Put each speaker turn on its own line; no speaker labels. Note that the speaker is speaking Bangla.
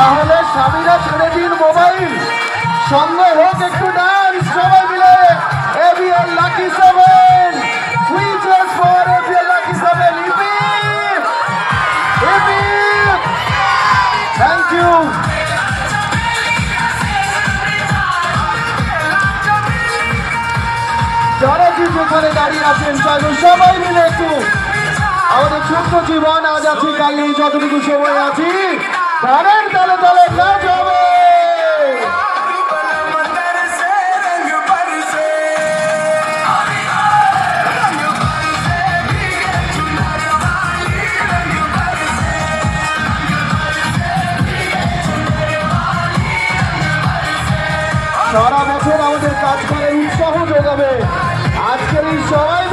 তাহলে স্বামীরা ছেড়ে দিন মোবাইল, সঙ্গে হোক একটু ডান্স সবাই মিলে। ABL Lucky 7, Sweetest for ABL Lucky 7, thank you. যারা কি যেখানে দাঁড়িয়ে আছেন চাইলে সবাই মিলে একটু আমাদের ছোট্ট জীবন আজ আছি কাল নেই, যতটুকু সময় আছি গানের তালে তালে নাচ হবে। সারা বছর আমাদের কাজ করার উৎসাহ যোগাবে আজকের এই সবাই